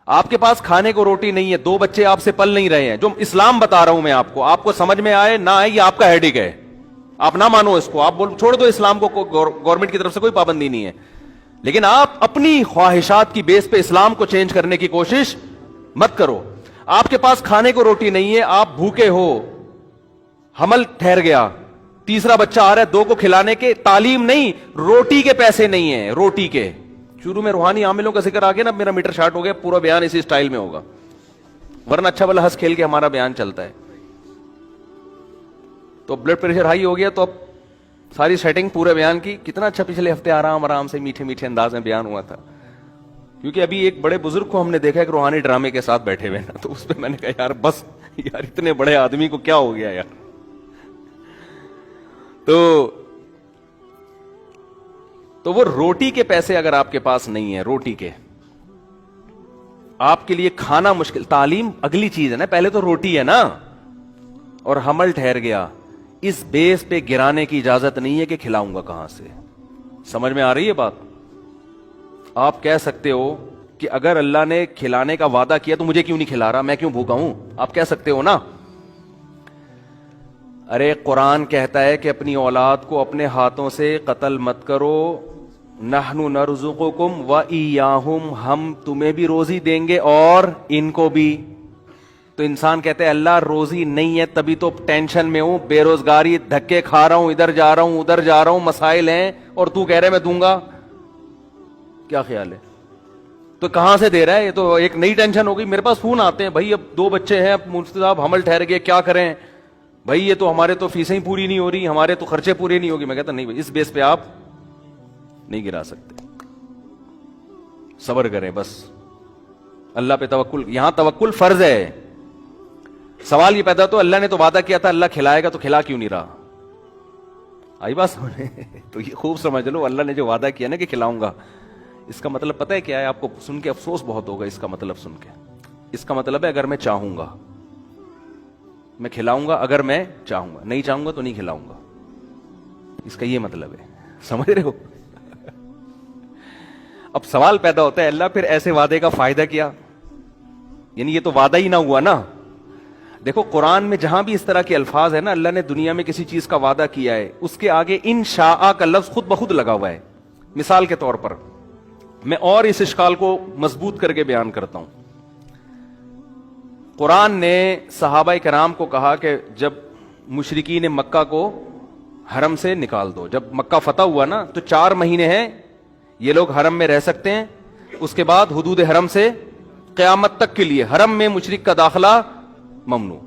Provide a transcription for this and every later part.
آپ کے پاس کھانے کو روٹی نہیں ہے, 2 بچے آپ سے پل نہیں رہے ہیں, جو اسلام بتا رہا ہوں میں آپ کو سمجھ میں آئے نہ آئے یہ آپ کا ہیڈک ہے, آپ نہ مانو اس کو, آپ چھوڑ دو اسلام کو, گورنمنٹ کی طرف سے کوئی پابندی نہیں ہے, لیکن آپ اپنی خواہشات کی بیس پہ اسلام کو چینج کرنے کی کوشش مت کرو. آپ کے پاس کھانے کو روٹی نہیں ہے, آپ بھوکے ہو, حمل ٹھہر گیا, تیسرا بچہ آ رہا ہے, 2 کو کھلانے کے, تعلیم نہیں, روٹی کے پیسے نہیں ہیں, روٹی کے. شروع میں روحانی عاملوں کا ذکر آ گیا نا, میرا میٹر شارٹ ہو گیا, پورا بیان اسی سٹائل میں ہوگا, ورنہ اچھا بلا ہنس کھیل کے ہمارا بیان چلتا ہے. تو بلڈ پریشر ہائی ہو گیا, تو اب ساری سیٹنگ پورے بیان کی, کتنا اچھا پچھلے ہفتے آرام سے میٹھے میٹھے انداز میں بیان ہوا تھا, کیونکہ ابھی ایک بڑے بزرگ کو ہم نے دیکھا ایک روحانی ڈرامے کے ساتھ بیٹھے ہوئے نا, تو اس پہ میں نے کہا یار بس یار اتنے بڑے آدمی کو کیا ہو گیا یار. تو وہ روٹی کے پیسے اگر آپ کے پاس نہیں ہے, روٹی کے, آپ کے لیے کھانا مشکل, تعلیم اگلی چیز ہے نا, پہلے تو روٹی ہے نا, اور حمل ٹھہر گیا, اس بیس پہ گرانے کی اجازت نہیں ہے کہ کھلاؤں گا کہاں سے. سمجھ میں آ رہی ہے بات؟ آپ کہہ سکتے ہو کہ اگر اللہ نے کھلانے کا وعدہ کیا تو مجھے کیوں نہیں کھلا رہا, میں کیوں بھوکا ہوں, آپ کہہ سکتے ہو نا. ارے قرآن کہتا ہے کہ اپنی اولاد کو اپنے ہاتھوں سے قتل مت کرو, نحن نرزقکم وإیاہم, ہم تمہیں بھی روزی دیں گے اور ان کو بھی. تو انسان کہتے ہیں اللہ روزی نہیں ہے تبھی تو ٹینشن میں ہوں, بے روزگاری, دھکے کھا رہا ہوں, ادھر جا رہا ہوں ادھر جا رہا ہوں, مسائل ہیں, اور تو کہہ رہے میں دوں گا. کیا خیال ہے؟ تو کہاں سے دے رہا ہے؟ یہ تو ایک نئی ٹینشن ہو گئی. میرے پاس فون آتے ہیں, بھائی اب 2 بچے ہیں, اب مفتی صاحب حمل ٹھہر گئے, کیا کریں بھائی, یہ تو ہمارے تو فیسیں ہی پوری نہیں ہو رہی, ہمارے تو خرچے پورے نہیں ہوگی. میں کہتا نہیں بھائی, اس بیس پہ آپ نہیں گرا سکتے, صبر کریں بس, اللہ پہ توکل. یہاں توکل فرض ہے. سوال یہ پیدا تو اللہ نے تو وعدہ کیا تھا اللہ کھلائے گا, تو کھلا کیوں نہیں رہا؟ آئی بات سمجھے؟ تو یہ خوب سمجھ لو, اللہ نے جو وعدہ کیا نا کہ کھلاؤں گا, اس کا مطلب پتہ ہے کیا ہے؟ آپ کو سن کے افسوس بہت ہوگا اس کا مطلب سن کے. اس کا مطلب ہے اگر میں چاہوں گا میں کھلاؤں گا, اگر میں چاہوں گا, نہیں چاہوں گا تو نہیں کھلاؤں گا. اس کا یہ مطلب ہے, سمجھ رہے ہو؟ اب سوال پیدا ہوتا ہے اللہ پھر ایسے وعدے کا فائدہ کیا؟ یعنی یہ تو وعدہ ہی نہ ہوا نا. دیکھو قرآن میں جہاں بھی اس طرح کے الفاظ ہے نا, اللہ نے دنیا میں کسی چیز کا وعدہ کیا ہے, اس کے آگے انشاء کا لفظ خود بخود لگا ہوا ہے. مثال کے طور پر میں اور اس اشکال کو مضبوط کر کے بیان کرتا ہوں. قرآن نے صحابہ کرام کو کہا کہ جب مشرکین مکہ کو حرم سے نکال دو, جب مکہ فتح ہوا نا تو 4 مہینے ہیں یہ لوگ حرم میں رہ سکتے ہیں, اس کے بعد حدود حرم سے قیامت تک کے لیے حرم میں مشرک کا داخلہ ممنوع.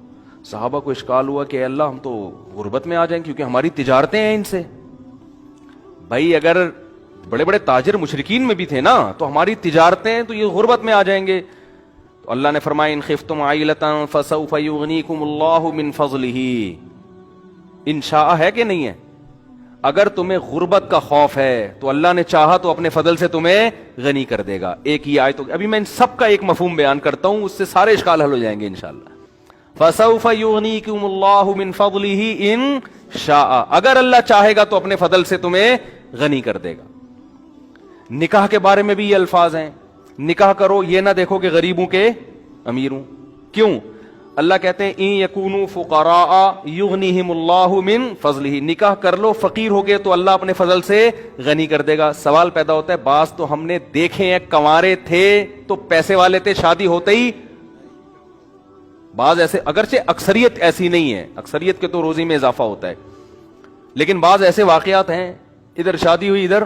صحابہ کو اشکال ہوا کہ اے اللہ ہم تو غربت میں آ جائیں کیونکہ ہماری تجارتیں ہیں ان سے. بھائی اگر بڑے بڑے تاجر مشرکین میں بھی تھے نا تو ہماری تجارتیں ہیں تو یہ غربت میں آ جائیں گے. تو اللہ نے فرمایا ان خفتم عائلۃ فسوف یغنیکم اللہ من فضلہ. انشاء ہے کہ نہیں ہے؟ اگر تمہیں غربت کا خوف ہے تو اللہ نے چاہا تو اپنے فضل سے تمہیں غنی کر دے گا. ایک ہی آیت. ابھی میں ان سب کا ایک مفہوم بیان کرتا ہوں, اس سے سارے اشکال حل ہو جائیں گے انشاءاللہ. فسوف یغنیکم اللہ من فضلہ ان شاء, اگر اللہ چاہے گا تو اپنے فضل سے تمہیں غنی کر دے گا. نکاح کے بارے میں بھی یہ الفاظ ہیں, نکاح کرو, یہ نہ دیکھو کہ غریبوں کے امیر ہوں. کیوں؟ اللہ کہتے ہیں ان یکونوا فقراء یغنیہم اللہ من فضلہ, نکاح کر لو, فقیر ہو گئے تو اللہ اپنے فضل سے غنی کر دے گا. سوال پیدا ہوتا ہے, بعض تو ہم نے دیکھے ہیں کنوارے تھے تو پیسے والے تھے, شادی ہوتے ہی بعض ایسے, اگرچہ اکثریت ایسی نہیں ہے, اکثریت کے تو روزی میں اضافہ ہوتا ہے, لیکن بعض ایسے واقعات ہیں ادھر شادی ہوئی ادھر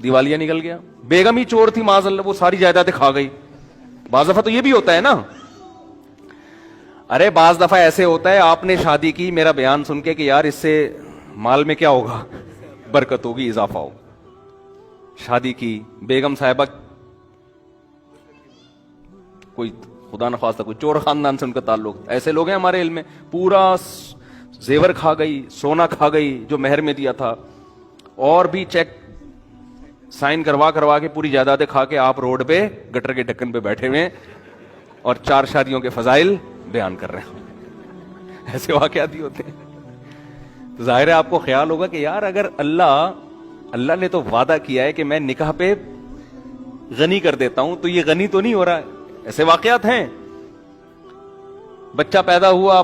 دیوالیہ نکل گیا, بیگم ہی چور تھی معاذ اللہ, وہ ساری جائیدادیں کھا گئی. بعض دفعہ تو یہ بھی ہوتا ہے نا. ارے بعض دفعہ ایسے ہوتا ہے آپ نے شادی کی, میرا بیان سن کے کہ یار اس سے مال میں کیا ہوگا, برکت ہوگی, اضافہ ہوگا. شادی کی, بیگم صاحبہ کوئی خدا نخواستہ کوئی چور خاندان سے ان کا تعلق, ایسے لوگ ہیں ہمارے علم میں, پورا زیور کھا گئی, سونا کھا گئی جو مہر میں دیا تھا, اور بھی چیک سائن کروا کے پوری جائیدادیں کھا کے آپ روڈ پہ گٹر کے ڈھکن پہ بیٹھے ہوئے اور 4 شادیوں کے فضائل بیان کر رہے ہیں. ایسے واقعات ہی ہوتے ہیں. تو ظاہر ہے آپ کو خیال ہوگا کہ یار اگر اللہ نے تو وعدہ کیا ہے کہ میں نکاح پہ غنی کر دیتا ہوں, تو یہ غنی تو نہیں ہو رہا ہے. ایسے واقعات ہیں. بچہ پیدا ہوا,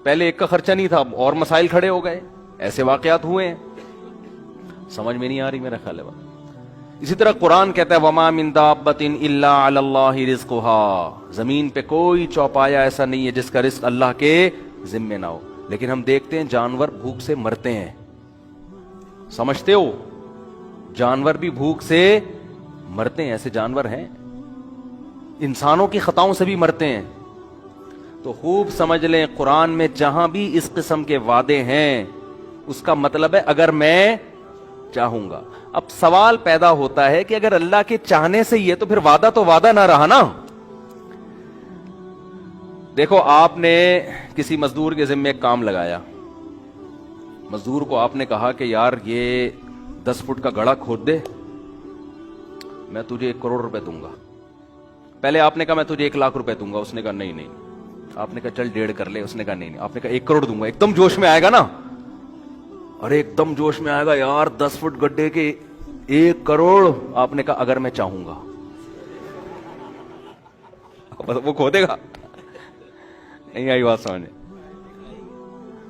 پہلے ایک کا خرچہ نہیں تھا, اور مسائل کھڑے ہو گئے, ایسے واقعات ہوئے ہیں. سمجھ میں نہیں آ رہی میرا خیال ہے بات. اسی طرح قرآن کہتا ہے وما من دابۃ الا علی اللہ رزقها, زمین پہ کوئی چوپایا ایسا نہیں ہے جس کا رزق اللہ کے ذمے نہ ہو. لیکن ہم دیکھتے ہیں جانور بھوک سے مرتے ہیں. سمجھتے ہو, جانور بھی بھوک سے مرتے ہیں, ایسے جانور ہیں. انسانوں کی خطاؤں سے بھی مرتے ہیں. تو خوب سمجھ لیں, قرآن میں جہاں بھی اس قسم کے وعدے ہیں اس کا مطلب ہے اگر میں چاہوں گا. اب سوال پیدا ہوتا ہے کہ اگر اللہ کے چاہنے سے ہی ہے تو پھر وعدہ تو وعدہ نہ رہا نا. دیکھو, آپ نے کسی مزدور کے ذمہ ایک کام لگایا, مزدور کو آپ نے کہا کہ یار یہ 10 فٹ کا گڑھا کھود دے, میں تجھے 1 کروڑ روپے دوں گا. پہلے آپ نے کہا میں تجھے 1 لاکھ روپے دوں گا, اس نے کہا نہیں نہیں. آپ نے کہا چل 1.5 کر لے, اس نے کہا نہیں نہیں. آپ نے کہا 1 کروڑ دوں گا. ایک دم جوش میں آئے گا نا, اور ایک دم جوش میں آئے گا یار 10 فٹ گڈھے کے 1 کروڑ. آپ نے کہا اگر میں چاہوں گا, وہ کھودے گا. نہیں آئی بات سمجھنے.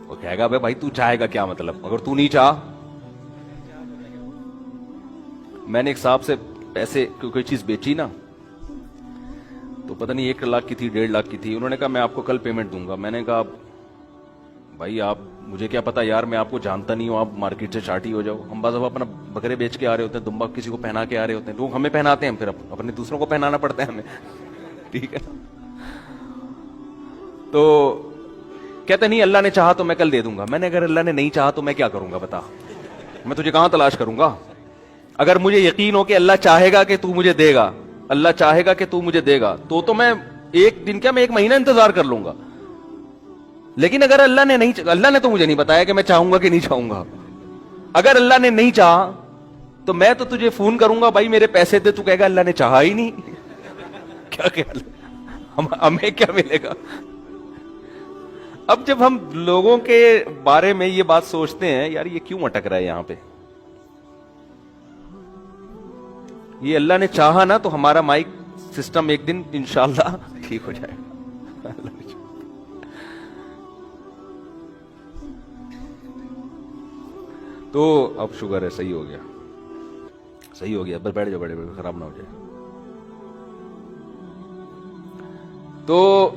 وہ کہے گا بھائی تو چاہے گا کیا مطلب, اگر تو نہیں چاہ. میں نے ایک صاحب سے پیسے کوئی چیز بیچی نا, تو پتہ نہیں 1 لاکھ کی تھی 1.5 لاکھ کی تھی. انہوں نے کہا میں آپ کو کل پیمنٹ دوں گا. میں نے کہا بھائی آپ, مجھے کیا پتا یار, میں آپ کو جانتا نہیں ہوں, آپ مارکیٹ سے چاٹی ہو جاؤ. ہم بعض دفعہ اپنا بکرے بیچ کے آ رہے ہوتے ہیں, دمبا کسی کو پہنا کے آ رہے ہوتے ہیں, لوگ ہمیں پہناتے ہیں, پھر اپنے دوسروں کو پہنانا پڑتا ہے ہمیں. ٹھیک ہے, تو کہتے نہیں اللہ نے چاہا تو میں کل دے دوں گا. میں نے اگر اللہ نے نہیں چاہا تو میں کیا کروں گا بتا, میں تجھے کہاں تلاش کروں گا. اگر مجھے یقین ہو کہ اللہ چاہے گا کہ تو مجھے دے گا, اللہ چاہے گا کہ تو مجھے دے گا, تو میں 1 دن کیا, میں 1 مہینہ انتظار کر لوں گا. لیکن اگر اللہ نے نہیں, اللہ نے تو مجھے نہیں بتایا کہ میں چاہوں گا کہ نہیں چاہوں گا. اگر اللہ نے نہیں چاہا تو میں تو تجھے فون کروں گا بھائی میرے پیسے دے, تو کہے گا اللہ نے چاہا ہی نہیں. کیا خیال ہے, ہمیں کیا ملے گا. اب جب ہم لوگوں کے بارے میں یہ بات سوچتے ہیں, یار یہ کیوں اٹک رہا ہے یہاں پہ, یہ اللہ نے چاہا نا تو ہمارا مائک سسٹم ایک دن انشاءاللہ ٹھیک ہو جائے گا. تو اب شوگر ہے, صحیح ہو گیا, صحیح ہو گیا, بس بیٹھ جاؤ, بیٹھے خراب نہ ہو جائے. تو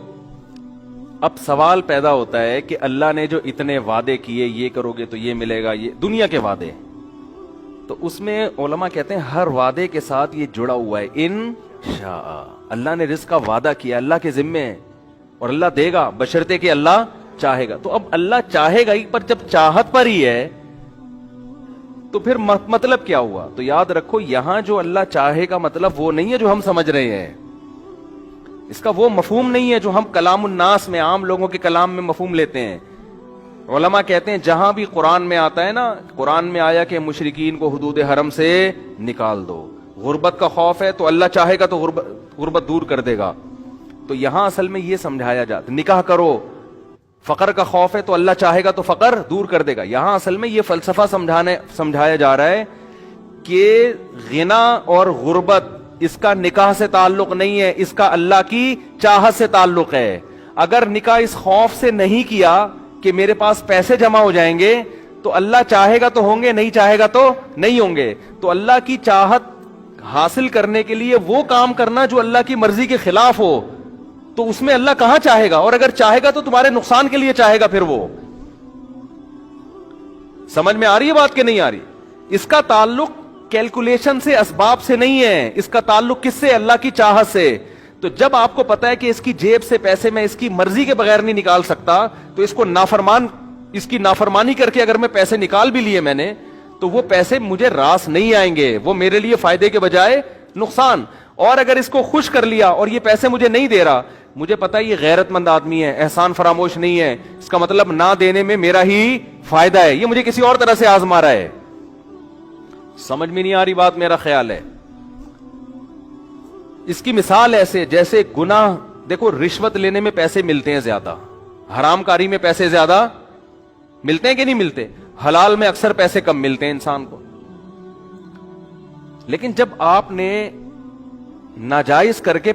اب سوال پیدا ہوتا ہے کہ اللہ نے جو اتنے وعدے کیے, یہ کرو گے تو یہ ملے گا, یہ دنیا کے وعدے, تو اس میں علماء کہتے ہیں ہر وعدے کے ساتھ یہ جڑا ہوا ہے انشاء. اللہ نے رزق کا وعدہ کیا, اللہ کے ذمے ہے, اور اللہ دے گا بشرطے کہ اللہ چاہے گا. تو اب اللہ چاہے گا ہی, پر جب چاہت پر ہی ہے تو پھر مطلب کیا ہوا. تو یاد رکھو یہاں جو اللہ چاہے کا مطلب وہ نہیں ہے جو ہم سمجھ رہے ہیں, اس کا وہ مفہوم نہیں ہے جو ہم کلام الناس میں, عام لوگوں کے کلام میں مفہوم لیتے ہیں. علماء کہتے ہیں جہاں بھی قرآن میں آتا ہے نا, قرآن میں آیا کہ مشرکین کو حدود حرم سے نکال دو, غربت کا خوف ہے تو اللہ چاہے گا تو غربت دور کر دے گا. تو یہاں اصل میں یہ سمجھایا جاتا, نکاح کرو, فقر کا خوف ہے تو اللہ چاہے گا تو فقر دور کر دے گا. یہاں اصل میں یہ فلسفہ سمجھایا جا رہا ہے کہ غنا اور غربت اس کا نکاح سے تعلق نہیں ہے, اس کا اللہ کی چاہت سے تعلق ہے. اگر نکاح اس خوف سے نہیں کیا کہ میرے پاس پیسے جمع ہو جائیں گے تو اللہ چاہے گا تو ہوں گے, نہیں چاہے گا تو نہیں ہوں گے. تو اللہ کی چاہت حاصل کرنے کے لیے وہ کام کرنا جو اللہ کی مرضی کے خلاف ہو, تو اس میں اللہ کہاں چاہے گا, اور اگر چاہے گا تو تمہارے نقصان کے لیے چاہے گا. پھر وہ سمجھ میں آ رہی ہے بات کہ نہیں آ رہی. اس کا تعلق کیلکولیشن سے, اسباب سے نہیں ہے, اس کا تعلق کس سے, اللہ کی چاہت سے. تو جب آپ کو پتا ہے کہ اس کی جیب سے پیسے میں اس کی مرضی کے بغیر نہیں نکال سکتا, تو اس کو اس کی نافرمانی کر کے اگر میں پیسے نکال بھی لیے میں نے, تو وہ پیسے مجھے راس نہیں آئیں گے, وہ میرے لیے فائدے کے بجائے نقصان. اور اگر اس کو خوش کر لیا اور یہ پیسے مجھے نہیں دے رہا, مجھے پتا یہ غیرت مند آدمی ہے, احسان فراموش نہیں ہے, اس کا مطلب نہ دینے میں میرا ہی فائدہ ہے, یہ مجھے کسی اور طرح سے آزما رہا ہے. سمجھ میں نہیں آ رہی بات, میرا خیال ہے. اس کی مثال ایسے جیسے گناہ, دیکھو رشوت لینے میں پیسے ملتے ہیں زیادہ, حرام کاری میں پیسے زیادہ ملتے ہیں کہ نہیں ملتے, حلال میں اکثر پیسے کم ملتے ہیں انسان کو. لیکن جب آپ نے ناجائز کر کے